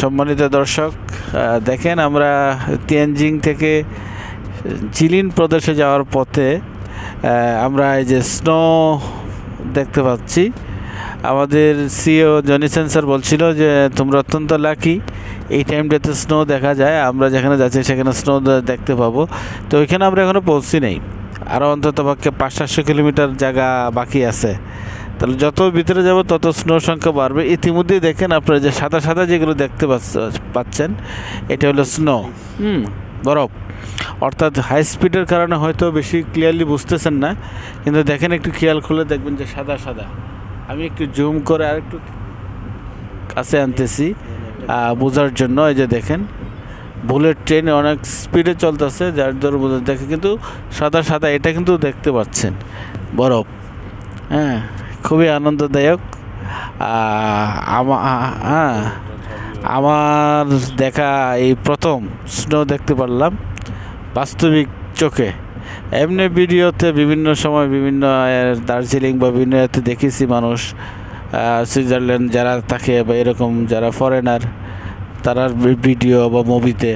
সম্মানিত দর্শক, দেখেন আমরা তিয়ানজিং থেকে জিলিন প্রদেশে যাওয়ার পথে আমরা এই যে স্নো দেখতে পাচ্ছি। আমাদের সিও জনিসন স্যার বলছিল যে তোমরা অত্যন্ত লাকি, এই টাইমটাতে স্নো দেখা যায়, আমরা যেখানে যাচ্ছি সেখানে স্নো দেখতে পাবো। তো ওইখানে আমরা এখনও পৌঁছি নেই, আরও অন্তত পক্ষে 500-700 কিলোমিটার জায়গা বাকি আছে। তাহলে যত ভিতরে যাব তত স্নোর সংখ্যা বাড়বে। ইতিমধ্যেই দেখেন আপনারা যে সাদা সাদা যেগুলো দেখতে পাচ্ছেন এটা হলো স্নো, বরফ। অর্থাৎ হাই স্পিডের কারণে হয়তো বেশি ক্লিয়ারলি বুঝতেছেন না, কিন্তু দেখেন একটু খেয়াল করলে দেখবেন যে সাদা সাদা। আমি একটু জুম করে আর একটু কাছে আনতেছি বোঝার জন্য। এই যে দেখেন বুলেট ট্রেন অনেক স্পিডে চলতেছে, যার ধরে বোঝা দেখে কিন্তু সাদা সাদা এটা কিন্তু দেখতে পাচ্ছেন বরফ। হ্যাঁ, খুবই আনন্দদায়ক। আমার দেখা এই প্রথম স্নো দেখতে পারলাম বাস্তবিক চোখে। এমনি ভিডিওতে বিভিন্ন সময় বিভিন্ন দার্জিলিং বা বিভিন্ন এতে দেখেছি মানুষ সুইজারল্যান্ড যারা থাকে বা এরকম যারা ফরেনার তারার ভিডিও বা মুভিতে,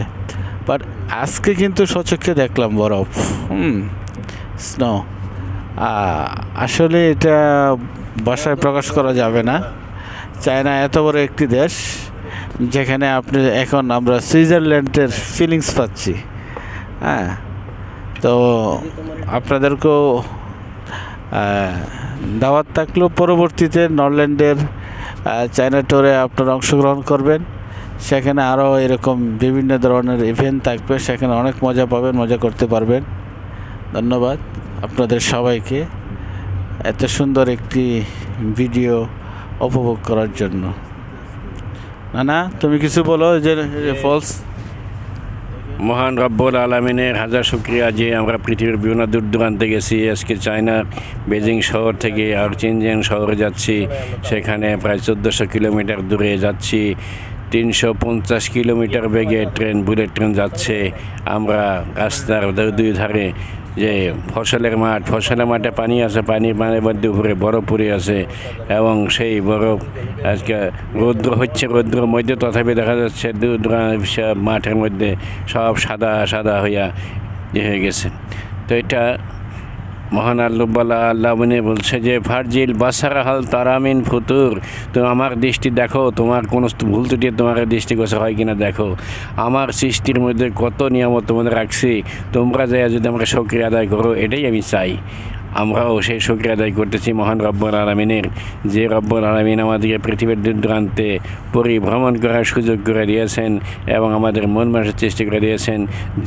বাট আজকে কিন্তু সচক্ষে দেখলাম বরফ, স্নো। আসলে এটা ভাষায় প্রকাশ করা যাবে না। চায়না এত বড় একটি দেশ যেখানে আপনি এখন আমরা সুইজারল্যান্ডের ফিলিংস পাচ্ছি। হ্যাঁ, তো আপনাদেরকেও দাওয়াত থাকলো পরবর্তীতে নরল্যান্ডের চায়না ট্যুরে আপনারা অংশগ্রহণ করবেন। সেখানে আরও এরকম বিভিন্ন ধরনের ইভেন্ট থাকবে, সেখানে অনেক মজা পাবেন, মজা করতে পারবেন। ধন্যবাদ আপনাদের সবাইকে এত সুন্দর একটি ভিডিও উপভোগ করার জন্য। না তুমি কিছু বলো যে ফলস। মহান রব্বুল আলমিনের হাজার শুক্রিয়া যে আমরা পৃথিবীর বিভিন্ন দূর দূরান্তে গেছি। আজকে চায়নার বেজিং শহর থেকে আর চিনজিয়াং শহরে যাচ্ছি, সেখানে প্রায় 1400 কিলোমিটার দূরে যাচ্ছি। 350 কিলোমিটার বেগে বুলেট ট্রেন যাচ্ছে। আমরা রাস্তার দুই ধারে যে ফসলের মাঠে পানি আছে, পানির মধ্যে উপরে বরফ পড়ে আছে এবং সেই বরফ আজকে রৌদ্রের মধ্যে তথাপি দেখা যাচ্ছে দূর মাঠের মধ্যে সব সাদা সাদা হয়ে গেছে। তো এটা মহান আল্লাহ বলছে যে ফারজিল বাসারা হাল তারামিন ফুতুর, তো আমার দৃষ্টি দেখো, তোমার কোনো ভুল ত্রুটি তোমার দৃষ্টিগোচর হয় কিনা দেখো। আমার সৃষ্টির মধ্যে কত নিয়ামত তোমাদের রাখছি, তোমরা যাই যদি আমাকে শুকরিয়া আদায় করো, এটাই আমি চাই। আমরাও সেই শুকরিয়া আদায় করতেছি মহান রব্বুল আলামিনের, যে রব্বুল আলামিন আমাদেরকে পৃথিবীর দূর দূরান্তে পরিভ্রমণ করার সুযোগ করে দিয়েছেন এবং আমাদের মন মানুষের চেষ্টা করে দিয়েছেন।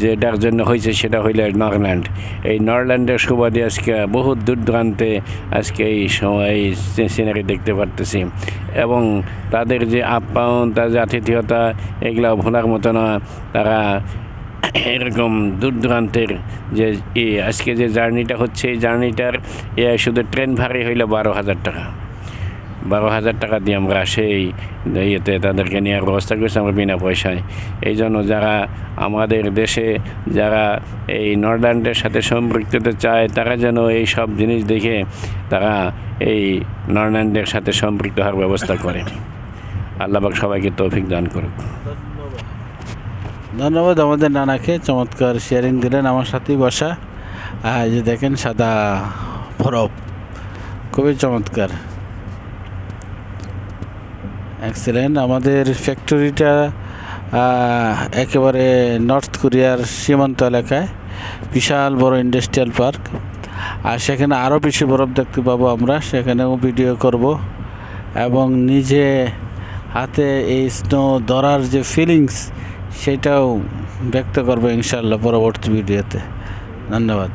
যেটার জন্য হয়েছে সেটা হইল নরল্যান্ড। এই নরল্যান্ডের সুবাদে আজকে বহুত দূর দূরান্তে আজকে এই সময় সিনারি দেখতে পারতেছি এবং তাদের যে আপ্যায়ন, তাদের আতিথেয়তা, এগুলো ভোলার মতো না। তারা এরকম দূর দূরান্তের যে আজকে যে জার্নিটা হচ্ছে, এই জার্নিটার শুধু ট্রেন ভাড়াই হইল 12,000 টাকা। 12,000 টাকা দিয়ে আমরা সেই ইয়েতে তাদেরকে নেওয়ার ব্যবস্থা করেছি আমরা বিনা পয়সায়। এই জন্য যারা আমাদের দেশে যারা এই নরল্যান্ডের সাথে সম্পৃক্ত হতে চায়, তারা যেন এই সব জিনিস দেখে তারা এই নরল্যান্ডের সাথে সম্পৃক্ত হওয়ার ব্যবস্থা করে। আল্লাহ পাক সবাইকে তৌফিক দান করুক। ধন্যবাদ আমাদের নানাকে, চমৎকার শেয়ারিং দিলেন আমার সাথেই বসা। এই যে দেখেন সাদা বরফ, খুবই চমৎকার, এক্সেলেন্ট। আমাদের ফ্যাক্টরিটা একেবারে নর্থ কোরিয়ার সীমান্ত এলাকায়, বিশাল বড় ইন্ডাস্ট্রিয়াল পার্ক। আর সেখানে আরও বেশি বরফ দেখতে পাবো আমরা, সেখানেও ভিডিও করব এবং নিজে হাতে এই স্নো ধরার যে ফিলিংস সেটাও ব্যক্ত করবো ইনশাআল্লাহ পরবর্তী ভিডিওতে। ধন্যবাদ।